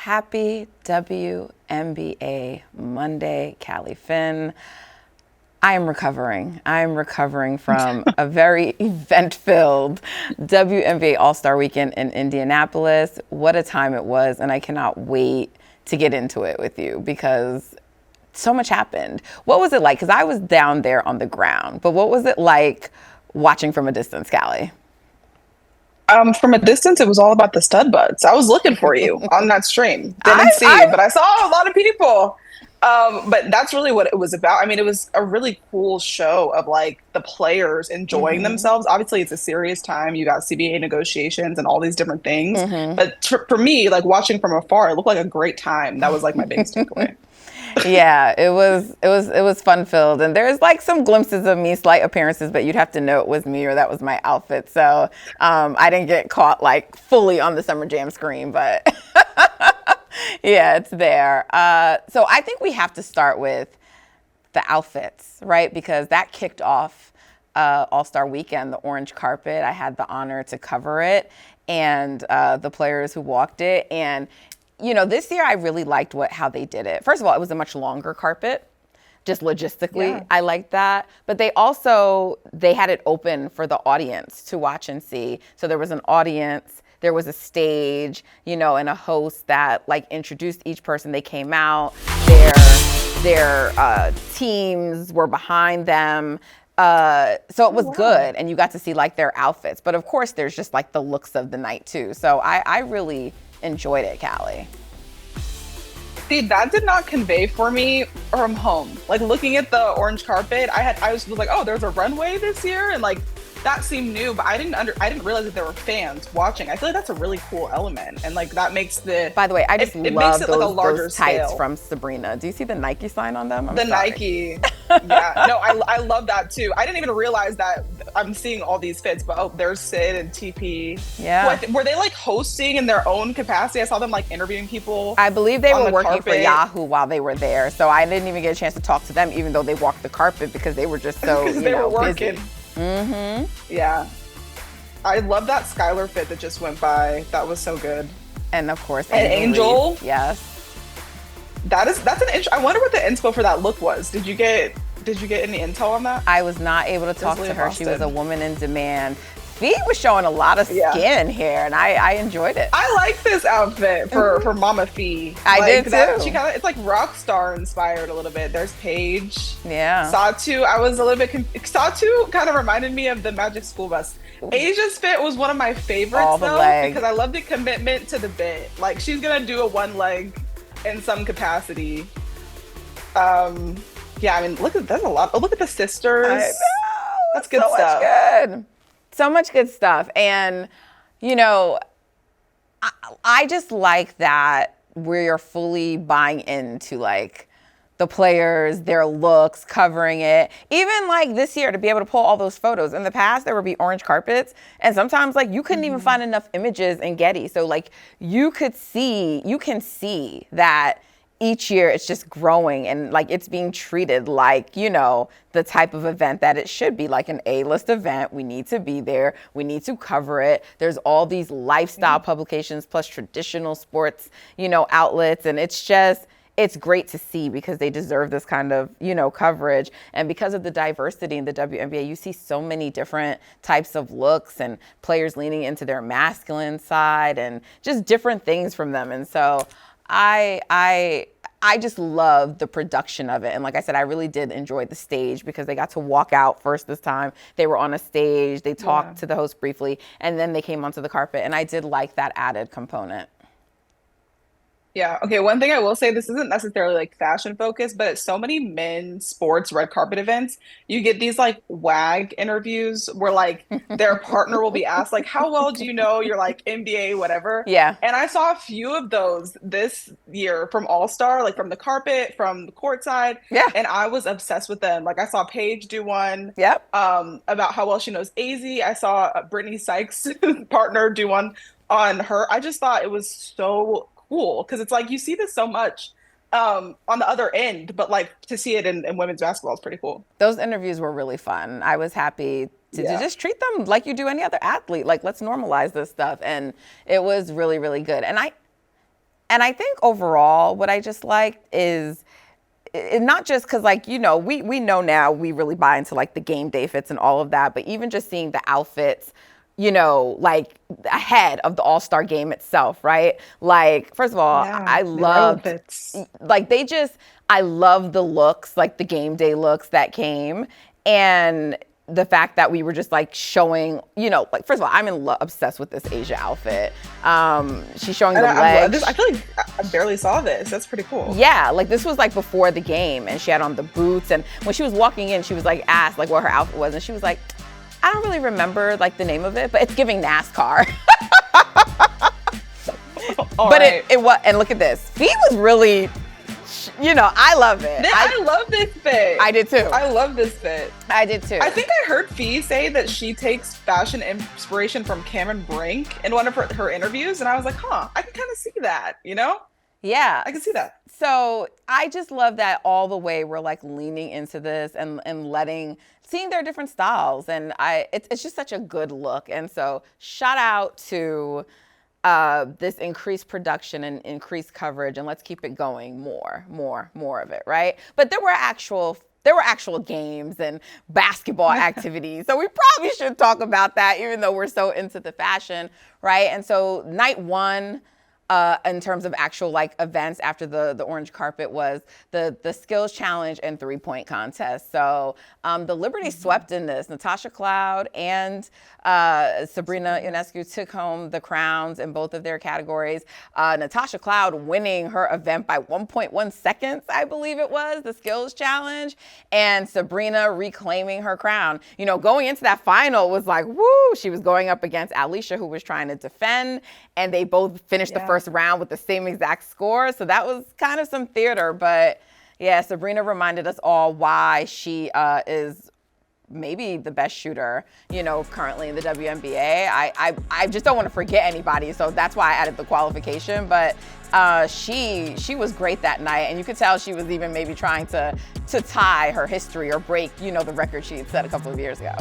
Happy WNBA Monday, Callie Finn. I am recovering. I'm recovering from a very event-filled WNBA All-Star weekend in Indianapolis. What a time it was, and I cannot wait to get into it with you because so much happened. What was it like? Because I was down there on the ground, but what was it like watching from a distance, Callie? From a distance, it was all about the stud butts. I was looking for you on that stream. Didn't see I you, but I saw a lot of people. But that's really what it was about. I mean, it was a really cool show of like the players enjoying themselves. Obviously, it's a serious time. You got CBA negotiations and all these different things. But for me, like watching from afar, it looked like a great time. That was like my biggest takeaway. Yeah, it was fun filled, and there's like some glimpses of me, slight appearances, but you'd have to know it was me or that was my outfit. So I didn't get caught like fully on the Summer Jam screen, but yeah, it's there. So I think we have to start with the outfits, right? Because that kicked off All-Star Weekend, the orange carpet. I had the honor to cover it, and the players who walked it, and this year I really liked how they did it. First of all, it was a much longer carpet, just logistically. Yeah. I liked that. But they had it open for the audience to watch and see. So there was an audience, there was a stage, and a host that like introduced each person. They came out, their teams were behind them. So it was good, and you got to see like their outfits. But of course, there's just like the looks of the night too. So I really enjoyed it, Callie. See, that did not convey for me from home. Like looking at the orange carpet, was like, oh, there's a runway this year, and like that seemed new, but I didn't realize that there were fans watching. I feel like that's a really cool element, and like that makes By the way, I just love like a larger those tights scale. from Sabrina. Do you see the Nike sign on them? The sorry. Nike. Yeah, no, I love that too. I didn't even realize that I'm seeing all these fits, but oh, there's Sid and TP. Yeah. Were they like hosting in their own capacity? I saw them like interviewing people. I believe they were working for carpet. Yahoo while they were there, so I didn't even get a chance to talk to them, even though they walked the carpet because they were just so they were working. Busy. Yeah. I love that Skylar fit that just went by. That was so good. And of course, and Angel. Reese. Yes. That's I wonder what the inspo for that look was. Did you get any intel on that? I was not able to talk to her. She was a woman in demand. Fee was showing a lot of skin here, and I enjoyed it. I like this outfit for Mama Fee. I did too. It's like rock star inspired a little bit. There's Paige. Yeah. Satu, I was a little bit Satu kind of reminded me of the Magic School Bus. Asia's fit was one of my favorites because I love the commitment to the bit. Like she's gonna do a one leg in some capacity. Yeah, I mean, that's a lot. Oh, look at the sisters. I know. That's good stuff. Much good. So much good stuff. And, I just like that we're fully buying into like the players, their looks, covering it. Even like this year to be able to pull all those photos. In the past, there would be orange carpets. And sometimes like you couldn't even find enough images in Getty. So like you can see that each year it's just growing and like it's being treated like, the type of event that it should be, like an A-list event. We need to be there. We need to cover it. There's all these lifestyle publications plus traditional sports, outlets. And it's great to see because they deserve this kind of, coverage. And because of the diversity in the WNBA, you see so many different types of looks and players leaning into their masculine side and just different things from them. And so I just love the production of it. And like I said, I really did enjoy the stage because they got to walk out first this time. They were on a stage. They talked to the host briefly, and then they came onto the carpet. And I did like that added component. Yeah. Okay. One thing I will say, this isn't necessarily like fashion focused, but at so many men's sports red carpet events, you get these like WAG interviews where like their partner will be asked like, how well do you know your like NBA, whatever. Yeah. And I saw a few of those this year from All-Star, like from the carpet, from the courtside. Yeah. And I was obsessed with them. Like I saw Paige do one about how well she knows AZ. I saw Brittany Sykes' partner do one on her. I just thought it was so cool because it's like you see this so much on the other end, but like to see it in women's basketball is pretty cool. Those interviews were really fun. I was happy to just treat them like you do any other athlete. Like, let's normalize this stuff. And it was really, really good. And And I think overall, what I just liked is not just because, like, you know, we know now we really buy into, like, the game day fits and all of that, but even just seeing the outfits, you know, like, ahead of the All-Star game itself, right? Like, first of all, Yeah, I the loved, outfits. like, I love the looks, like, the game day looks that came. And the fact that we were just, like, showing, you know, like, first of all, I'm obsessed with this Asia outfit. She's showing the legs. I feel like I barely saw this. That's pretty cool. Yeah, like, this was, like, before the game, and she had on the boots. And when she was walking in, she was, like, asked, like, what her outfit was. And she was like, I don't really remember, like, the name of it, but it's giving NASCAR. But it was, and look at this. Fee was really, you know, I love it. I love this fit. I did too. I love this fit. I did too. I think I heard Fee say that she takes fashion inspiration from Cameron Brink in one of her interviews, and I was like, huh, I can kind of see that, you know? Yeah. I can see that. So I just love that all the way we're, like, leaning into this and seeing their different styles. And it's just such a good look. And so shout out to this increased production and increased coverage, and let's keep it going more of it, right? But there were actual games and basketball activities. So we probably should talk about that, even though we're so into the fashion, right? And so night one, in terms of actual, like, events after the orange carpet, was the skills challenge and 3-point contest. So the Liberty swept in this. Natasha Cloud and Sabrina Ionescu took home the crowns in both of their categories. Natasha Cloud winning her event by 1.1 seconds, I believe it was, the skills challenge, and Sabrina reclaiming her crown. You know, going into that final was like, woo, she was going up against Alicia, who was trying to defend, and they both finished the first round with the same exact score. So that was kind of some theater. But yeah, Sabrina reminded us all why she is maybe the best shooter, you know, currently in the WNBA. I just don't want to forget anybody, so that's why I added the qualification. But she was great that night, and you could tell she was even maybe trying to tie her history or break, you know, the record she had set a couple of years ago.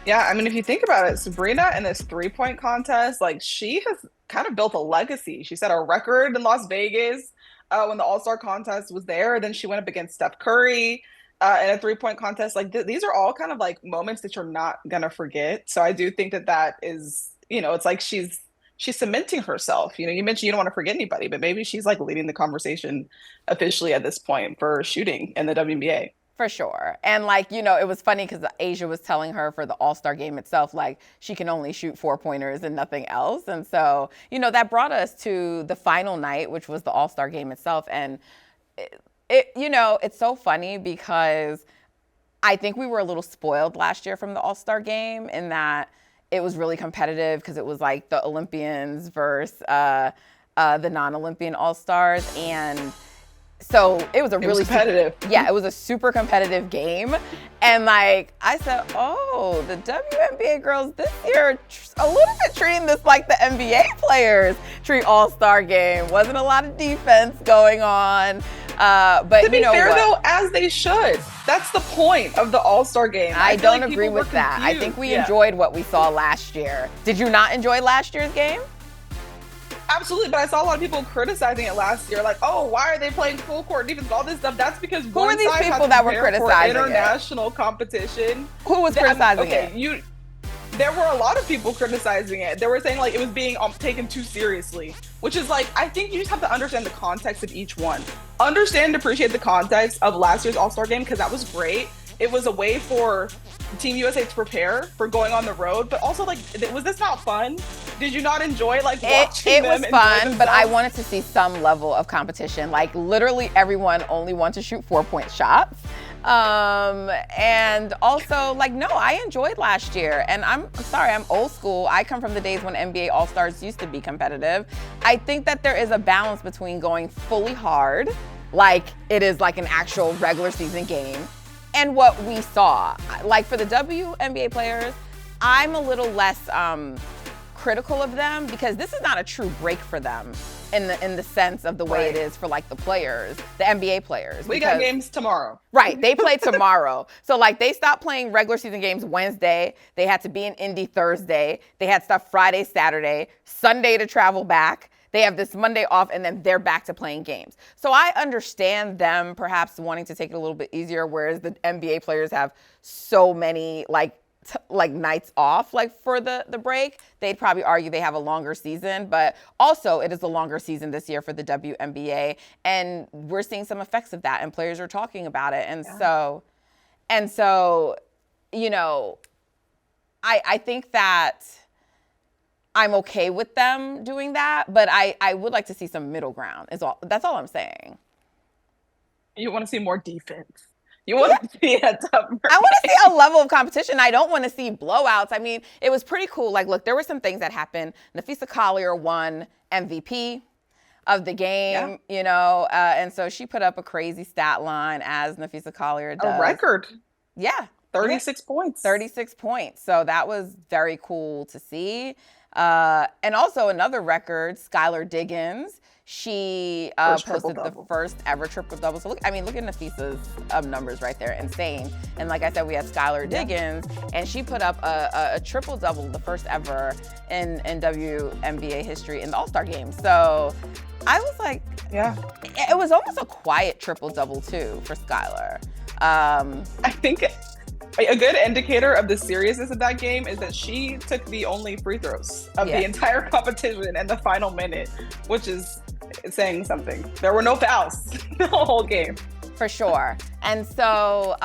Yeah, I mean, if you think about it, Sabrina in this 3-point contest, like, she has kind of built a legacy. She set a record in Las Vegas when the All-Star contest was there. Then she went up against Steph Curry in a 3-point contest. Like, these are all kind of, like, moments that you're not gonna forget. So I do think that is, you know, it's like she's cementing herself. You know, you mentioned you don't want to forget anybody, but maybe she's, like, leading the conversation officially at this point for shooting in the WNBA. For sure. And, like, you know, it was funny because Asia was telling her for the All-Star game itself, like, she can only shoot 4-pointers and nothing else. And so, you know, that brought us to the final night, which was the All-Star game itself. And it you know, it's so funny because I think we were a little spoiled last year from the All-Star game in that it was really competitive because it was like the Olympians versus the non-Olympian All-Stars. And so it was competitive. It was a super competitive game. And, like, I said, oh, the WNBA girls this year are a little bit treating this like the NBA players treat All-Star game. Wasn't a lot of defense going on. But to be fair, though, as they should. That's the point of the All-Star game. I don't agree with that. I think we enjoyed what we saw last year. Did you not enjoy last year's game? Absolutely, but I saw a lot of people criticizing it last year, like, "Oh, why are they playing full court defense? All this stuff." That's because who are these people that were criticizing international competition? Who was criticizing it? There were a lot of people criticizing it. They were saying, like, it was being taken too seriously, which is, like, I think you just have to understand the context of each one. Understand and appreciate the context of last year's All-Star game because that was great. It was a way for Team USA to prepare for going on the road, but also, like, was this not fun? Did you not enjoy, like, watching them? It was fun, but I wanted to see some level of competition. Like, literally everyone only wanted to shoot 4-point shots. And also, like, no, I enjoyed last year. And I'm sorry, I'm old school. I come from the days when NBA All-Stars used to be competitive. I think that there is a balance between going fully hard, like it is like an actual regular season game, and what we saw. Like, for the WNBA players, I'm a little less critical of them because this is not a true break for them in the sense of the way it is for, like, the players, the NBA players. We got games tomorrow. Right, they play tomorrow. So, like, they stopped playing regular season games Wednesday. They had to be in Indy Thursday. They had stuff Friday, Saturday, Sunday to travel back. they have this Monday off and then they're back to playing games. So I understand them perhaps wanting to take it a little bit easier, whereas the NBA players have so many like nights off like for the break. They'd probably argue they have a longer season, but also it is a longer season this year for the WNBA, and we're seeing some effects of that, and players are talking about it. And so, you know, I think that I'm okay with them doing that, but I would like to see some middle ground. That's all I'm saying. You want to see more defense. You want to see a tougher I want to see a level of competition. I don't want to see blowouts. I mean, it was pretty cool. Like, look, there were some things that happened. Napheesa Collier won MVP of the game, you know, and so she put up a crazy stat line, as Napheesa Collier does. A record. Yeah. 36 points. 36 points. So that was very cool to see. And also another record, Skylar Diggins. She posted the first ever triple-double. So look at Napheesa's numbers right there, insane. And like I said, we had Skylar Diggins, and she put up a triple-double, the first ever in WNBA history in the All-Star game. So I was like, it was almost a quiet triple-double too for Skylar. I think a good indicator of the seriousness of that game is that she took the only free throws of the entire competition in the final minute, which is saying something. There were no fouls the whole game. For sure. And so,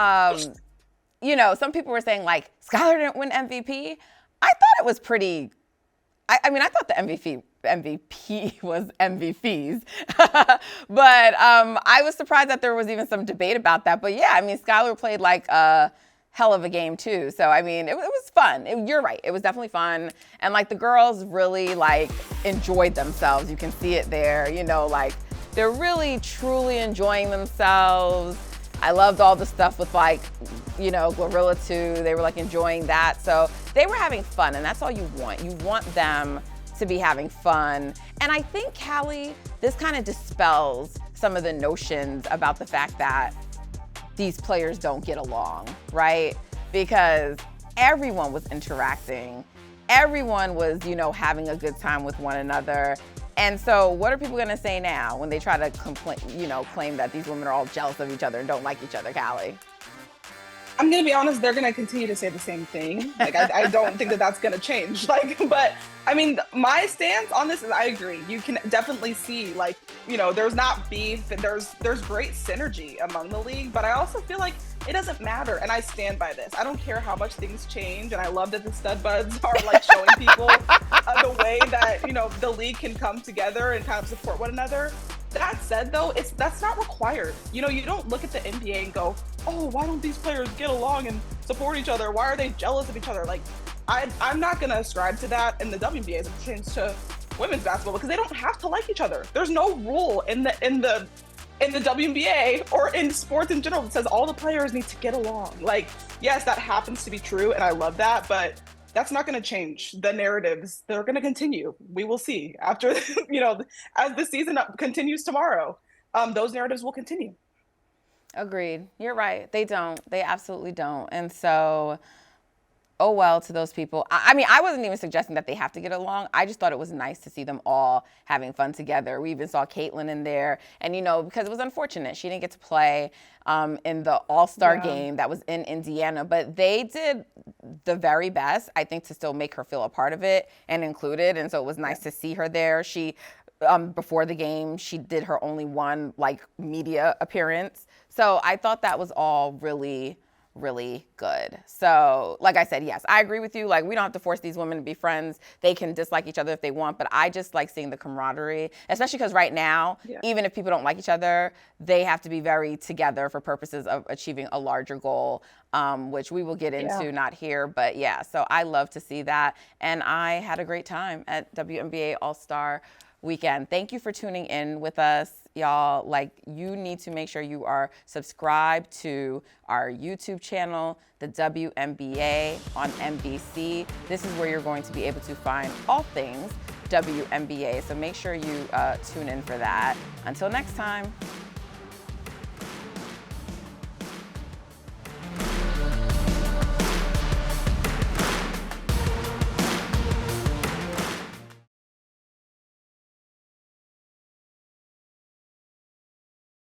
you know, some people were saying, like, Skylar didn't win MVP. I thought it was pretty... I mean, I thought the MVP was MVPs. But I was surprised that there was even some debate about that. But yeah, I mean, Skylar played like a hell of a game too. So, I mean, it was fun. You're right. It was definitely fun. And like the girls really like enjoyed themselves. You can see it there, you know, like they're really truly enjoying themselves. I loved all the stuff with like, you know, Glorilla too. They were like enjoying that. So they were having fun, and that's all you want. You want them to be having fun. And I think, Callie, this kind of dispels some of the notions about the fact that these players don't get along, right? Because everyone was interacting. Everyone was, you know, having a good time with one another. And so what are people gonna say now when they try to claim that these women are all jealous of each other and don't like each other, Callie? I'm gonna be honest, they're gonna continue to say the same thing. Like, I don't think that that's gonna change. Like, but I mean, my stance on this is I agree. You can definitely see, like, you know, there's not beef, and there's great synergy among the league, but I also feel like it doesn't matter, and I stand by this. I don't care how much things change, and I love that the stud buds are like showing people the way that, you know, the league can come together and kind of support one another. That said, though, that's not required. You know, you don't look at the NBA and go, oh, why don't these players get along and support each other? Why are they jealous of each other? Like, I'm not going to ascribe to that in the WNBA as it pertains to women's basketball, because they don't have to like each other. There's no rule in the WNBA or in sports in general that says all the players need to get along. Like, yes, that happens to be true, and I love that, but that's not going to change the narratives. They're going to continue. We will see after, you know, as the season continues tomorrow, those narratives will continue. Agreed. You're right. They don't. They absolutely don't. And so, oh well to those people. I mean, I wasn't even suggesting that they have to get along. I just thought it was nice to see them all having fun together. We even saw Caitlin in there. And, you know, because it was unfortunate, she didn't get to play in the All-Star game that was in Indiana. But they did the very best, I think, to still make her feel a part of it and included. And so it was nice to see her there. She, before the game, she did her only one, like, media appearance. So I thought that was all really, really good. So, like I said, yes, I agree with you. Like, we don't have to force these women to be friends. They can dislike each other if they want, but I just like seeing the camaraderie, especially because right now, even if people don't like each other, they have to be very together for purposes of achieving a larger goal, which we will get into, not here, but yeah. So I love to see that, and I had a great time at WNBA All-Star Weekend. Thank you for tuning in with us, y'all. Like, you need to make sure you are subscribed to our YouTube channel, the WNBA on NBC. This is where you're going to be able to find all things WNBA. So make sure you tune in for that. Until next time.